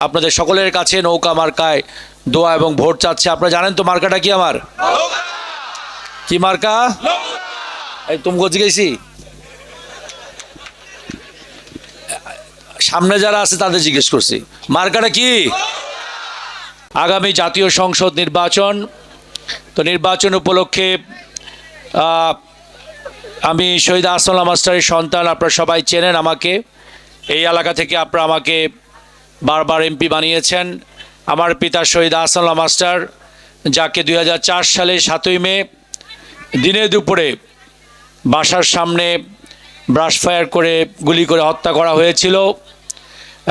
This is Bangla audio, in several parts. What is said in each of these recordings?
আপনাদের সকলের কাছে নৌকা মার্কায় দোয়া এবং ভোট চাচ্ছে। আপনারা জানেন তো মার্কাটা কি আমার? কি মার্কা? এই তুমি কোথায় গেছি? সামনে যারা আছে তাদের জিজ্ঞেস করছি মার্কাটা কি। আগামী জাতীয় সংসদ নির্বাচন, তো নির্বাচন উপলক্ষে আমি শহীদ আহসানুল্লাহ মাস্টারের সন্তান। আপনারা সবাই চেনেন আমাকে, এই এলাকা থেকে আপনারা আমাকে বারবার এমপি বানিয়েছেন। আমার পিতা শহীদ আহসানুল্লাহ মাস্টার, যাকে 2004 সালে 7ই মে দিনে দুপুরে বাসার সামনে ব্রাশ ফায়ার করে গুলি করে হত্যা করা হয়েছিল,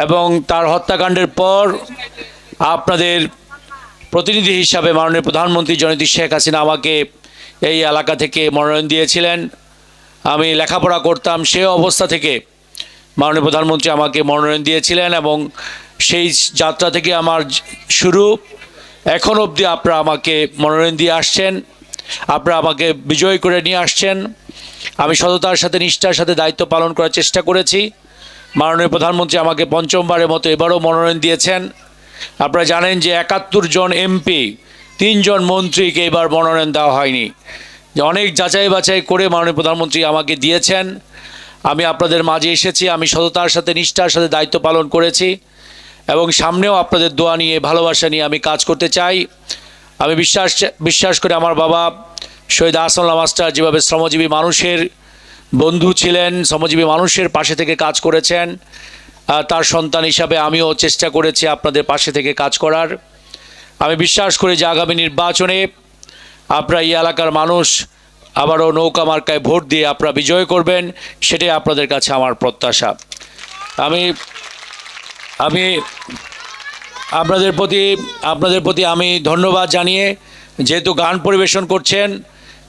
এবং তার হত্যাকাণ্ডের পর আপনাদের প্রতিনিধি হিসাবে মাননীয় প্রধানমন্ত্রী জননেত্রী শেখ হাসিনা আমাকে এই এলাকা থেকে মনোনয়ন দিয়েছিলেন। আমি লেখাপড়া করতাম, সে অবস্থা থেকে মাননীয় প্রধানমন্ত্রী আমাকে মনোনয়ন দিয়েছিলেন, এবং সেই যাত্রা থেকে আমার শুরু। এখন অবধি আপনারা আমাকে মনোনয়ন দিয়ে আসছেন, আপনারা আমাকে বিজয় করে নিয়ে আসছেন। আমি সততার সাথে নিষ্ঠার সাথে দায়িত্ব পালন করার চেষ্টা করেছি। মাননীয় প্রধানমন্ত্রী আমাকে পঞ্চমবারের মতো এবারও মনোনয়ন দিয়েছেন। আপনারা জানেন যে 71 জন এমপি, 3 জন মন্ত্রীকে এবার মনোনয়ন দেওয়া হয়নি, যে অনেক যাচাই বাছাই করে মাননীয় প্রধানমন্ত্রী আমাকে দিয়েছেন। আমি আপনাদের মাঝে এসেছি, আমি সততার সাথে নিষ্ঠার সাথে দায়িত্ব পালন করেছি, এবং সামনেও আপনাদের দোয়া নিয়ে ভালোবাসা নিয়ে আমি কাজ করতে চাই। আমি বিশ্বাস করে আমার বাবা শহীদ আহসানুল্লাহ মাস্টার যেভাবে শ্রমজীবী মানুষের বন্ধু ছিলেন, শ্রমজীবী মানুষের পাশে থেকে কাজ করেছেন, তার সন্তান হিসাবে আমিও চেষ্টা করেছি আপনাদের পাশে থেকে কাজ করার। আমি বিশ্বাস করি যে আগামী নির্বাচনে আপনারা এই এলাকার মানুষ আবারও নৌকা মার্কায় ভোট দিয়ে আপনারা বিজয় করবেন, সেটাই আপনাদের কাছে আমার প্রত্যাশা। আমি আপনাদের প্রতি আমি ধন্যবাদ জানিয়ে, যেহেতু গান পরিবেশন করছেন,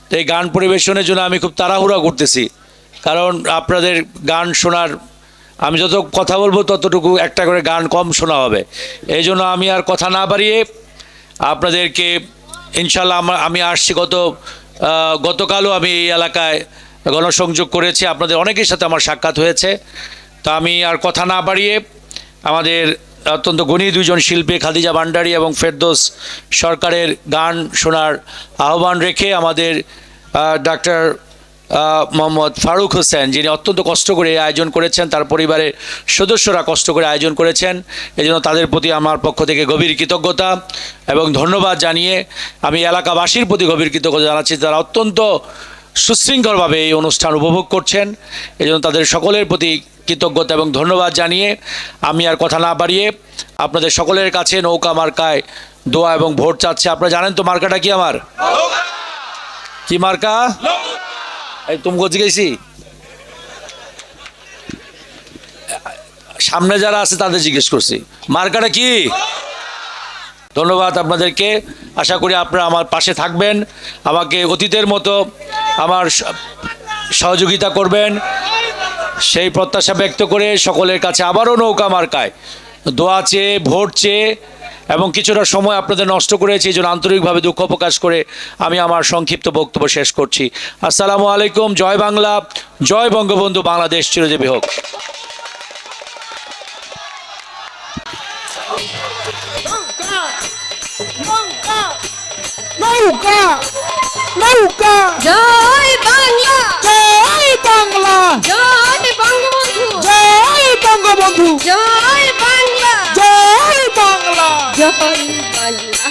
তো এই গান পরিবেশনের জন্য আমি খুব তাড়াহুড়া করতেছি, কারণ আপনাদের গান শোনার, আমি যত কথা বলবো ততটুকু একটা করে গান কম শোনা হবে। এই জন্য আমি আর কথা না বাড়িয়ে আপনাদেরকে ইনশাল্লাহ, আমি আসছি গতকালও আমি এই এলাকায় গণসংযোগ করেছি, আপনাদের অনেকের সাথে আমার সাক্ষাৎ হয়েছে। তা আমি আর কথা না বাড়িয়ে আমাদের অত্যন্ত গুণী 2 জন শিল্পী খাদিজা ভান্ডারী এবং ফেরদৌস সরকারের গান শোনার আহ্বান রেখে, আমাদের ডাক্তার মোহাম্মদ ফারুক হোসেন, যিনি অত্যন্ত কষ্ট করে আয়োজন করেছেন, তার পরিবারের সদস্যরা কষ্ট করে আয়োজন করেছেন, এজন্য তাদের প্রতি আমার পক্ষ থেকে গভীর কৃতজ্ঞতা এবং ধন্যবাদ জানিয়ে আমি এলাকাবাসীর প্রতি গভীর কৃতজ্ঞতা জানাচ্ছি, তারা অত্যন্ত সুশৃঙ্খলভাবে এই অনুষ্ঠান উপভোগ করছেন। এজন্য তাদের সকলের প্রতি কৃতজ্ঞতা এবং ধন্যবাদ জানিয়ে আমি আর কথা না বাড়িয়ে আপনাদের সকলের কাছে নৌকা মার্কায় দোয়া এবং ভোট চাচ্ছে। আপনারা জানেন তো মার্কাটা কি আমার? কি মার্কা? এই তুমি কোথায় গেছি? সামনে যারা আছে তাদের জিজ্ঞেস করছি মার্কাটা কি। ধন্যবাদ আপনাদেরকে। আশা করি আপনারা আমার পাশে থাকবেন, আমাকে অতীতের মতো আমার সহযোগিতা করবেন, সেই প্রত্যাশা ব্যক্ত করে সকলের কাছে আবারও নৌকা মার্কায় দোয়া চেয়ে, ভোট চেয়ে, এবং কিছুটা সময় আপনাদের নষ্ট করেছি, এই জন্য আন্তরিকভাবে দুঃখ প্রকাশ করে আমি আমার সংক্ষিপ্ত বক্তব্য শেষ করছি। আসসালামু আলাইকুম। জয় বাংলা, জয় বঙ্গবন্ধু, বাংলাদেশ চিরজীবী হোক। নৌকা নৌকা, জয় বাংলা, জয় বাংলা, জয় বঙ্গবন্ধু, জয় বঙ্গবন্ধু, জয় বাংলা, জয় বাংলা, জয় বাংলা।